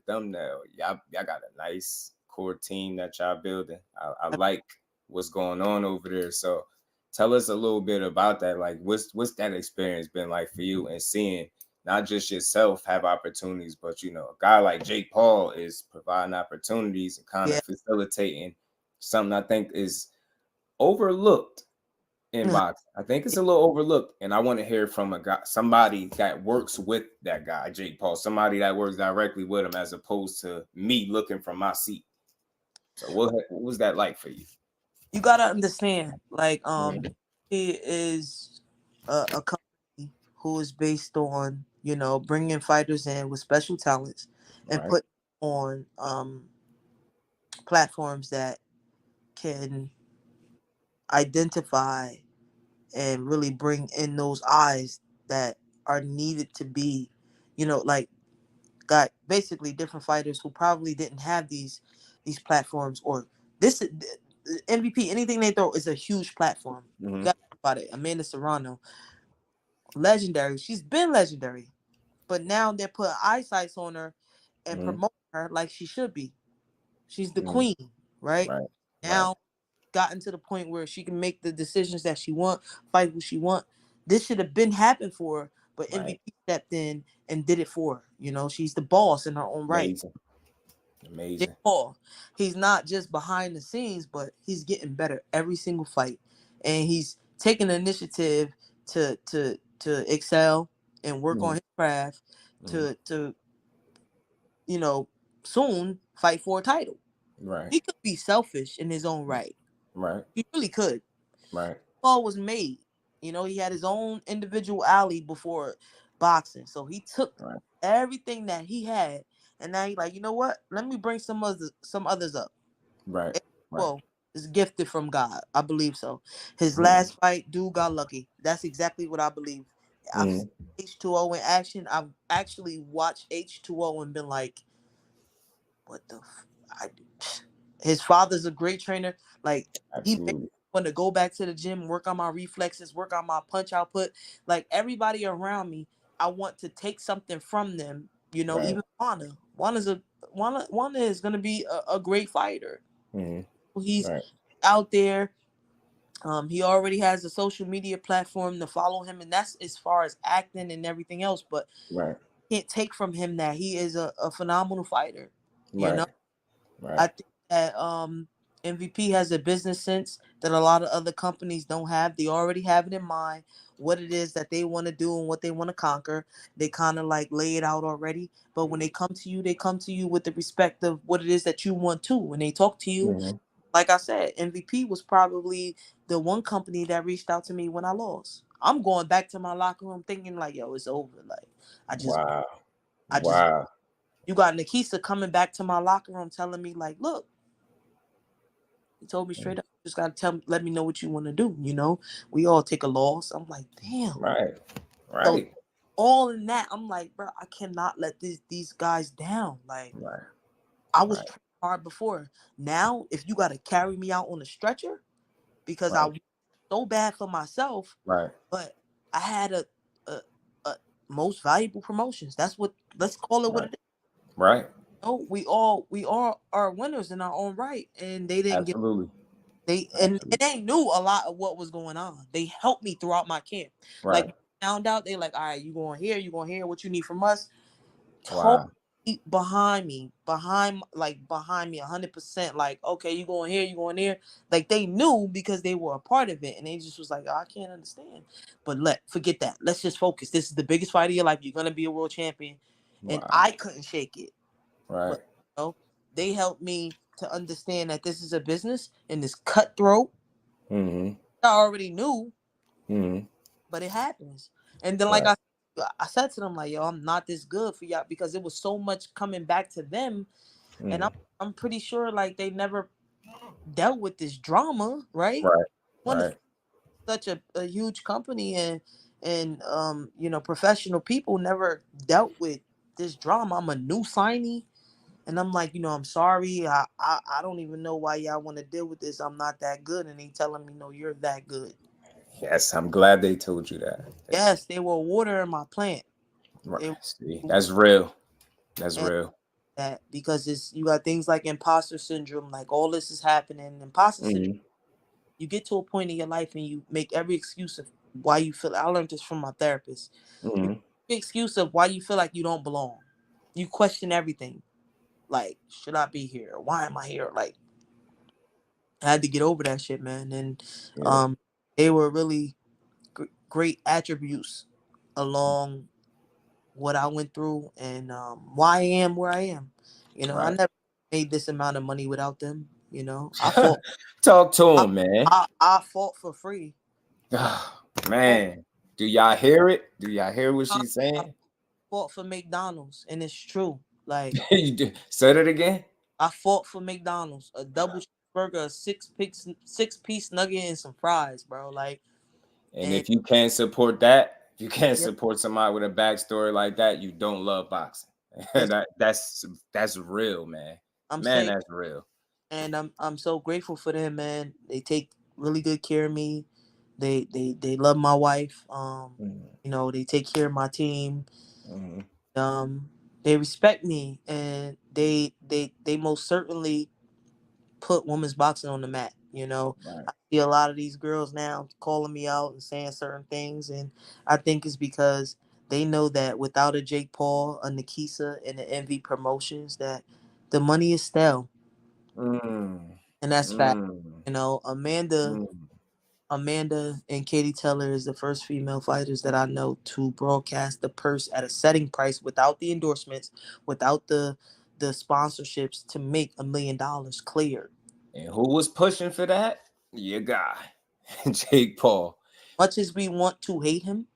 them know y'all got a nice core team that y'all building. I like what's going on over there. So tell us a little bit about that. Like, what's that experience been like for you, and seeing not just yourself have opportunities, but a guy like Jake Paul is providing opportunities and kind of facilitating something I think is overlooked in boxing. I think it's a little overlooked, and I want to hear from a guy, somebody that works with that guy, Jake Paul, somebody that works directly with him, as opposed to me looking from my seat. So what was that like for you? You gotta understand, like, he is a company who is based on bringing fighters in with special talents and put on platforms that can identify and really bring in those eyes that are needed to be, like, got basically different fighters who probably didn't have these platforms, or this MVP. Anything they throw is a huge platform. You got to think about it. Amanda Serrano, legendary. She's been legendary, but now they're putting eyesights on her and promoting her like she should be. She's the queen, right? Now, gotten to the point where she can make the decisions that she want, fight who she want. This should have been happened for her, but MVP stepped in and did it for her. She's the boss in her own right. Amazing. Paul, he's not just behind the scenes, but he's getting better every single fight, and he's taking the initiative to excel and work on his craft to soon fight for a title. He could be selfish in his own right. He really could. Paul was made. He had his own individual alley before boxing. So he took everything that he had, and now he's like, you know what? Let me bring some others up. Well, it's gifted from God. I believe so. His last fight, dude got lucky. That's exactly what I believe. I've seen H2O in action. I've actually watched H2O and been like, what the his father's a great trainer. Like, he made me want to go back to the gym, work on my reflexes, work on my punch output. Like, everybody around me, I want to take something from them. Even Wanda. Wanda is gonna be a great fighter. He's out there. He already has a social media platform to follow him, and that's as far as acting and everything else. But can't take from him that he is a phenomenal fighter. I think that MVP has a business sense that a lot of other companies don't have. They already have it in mind what it is that they want to do and what they want to conquer. They kind of like lay it out already. But when they come to you with the respect of what it is that you want to. When they talk to you, like I said, MVP was probably the one company that reached out to me when I lost. I'm going back to my locker room thinking like, yo, it's over. Like, I just you got Nikisa coming back to my locker room telling me like, look, he told me straight up, you just gotta let me know what you want to do. We all take a loss. I'm like, damn. So all in that, I'm like, bro, I cannot let these guys down. Like, I was trying hard before. Now, if you gotta carry me out on a stretcher, because I was so bad for myself, but I had a most valuable promotions. That's what. Let's call it what it is. No, we all are winners in our own right, and they didn't get. And they knew a lot of what was going on. They helped me throughout my camp. Like, found out, they like, all right, you going here, what you need from us. Totally behind me 100%. Like, okay, you going here. Like, they knew because they were a part of it, and they just was like, oh, I can't understand. But forget that. Let's just focus. This is the biggest fight of your life. You're gonna be a world champion, and I couldn't shake it. But, they helped me to understand that this is a business and this cutthroat. I already knew, but it happens. And then, like I said to them, like, yo, I'm not this good for y'all, because it was so much coming back to them, and I'm pretty sure like they never dealt with this drama, right? Such a huge company, and professional people never dealt with this drama. I'm a new signee. And I'm like, I'm sorry. I don't even know why y'all want to deal with this. I'm not that good. And they telling me, no, you're that good. Yes, I'm glad they told you that. Yes, they were watering my plant. See, that's real. That's real. that because you got things like imposter syndrome, like all this is happening. Imposter syndrome. You get to a point in your life and you make every excuse of why you feel. I learned this from my therapist. You make every excuse of why you feel like you don't belong. You question everything. Like, should I be here? Why am I here? Like, I had to get over that shit, man. And Yeah. they were really great attributes along what I went through and why I am where I am. I Right. never made this amount of money without them. I fought. Talk to him, man. I fought for free. Man, do y'all hear it? Do y'all hear what I she's saying? fought for McDonald's, and it's true. Like, Said it again. I fought for McDonald's, a double cheeseburger, a six piece nugget, and some fries, bro. Like, And and if you can't support that, if you can't yep, support somebody with a backstory like that, you don't love boxing. it's, That's real, man. I'm Man, saying, that's real. and I'm so grateful for them, man. They take really good care of me. They love my wife. They take care of my team. Mm-hmm. They respect me, and they most certainly put women's boxing on the map. Right. I see a lot of these girls now calling me out and saying certain things, and I think it's because they know that without a Jake Paul, a Nikisa, and the Envy Promotions, that the money is stale, Mm. and that's fact. Mm. Amanda, Mm. Amanda and Katie Taylor is the first female fighters that I know to broadcast the purse at a setting price without the endorsements, without the sponsorships to make $1 million clear. And who was pushing for that? Your guy, Jake Paul. Much as we want to hate him,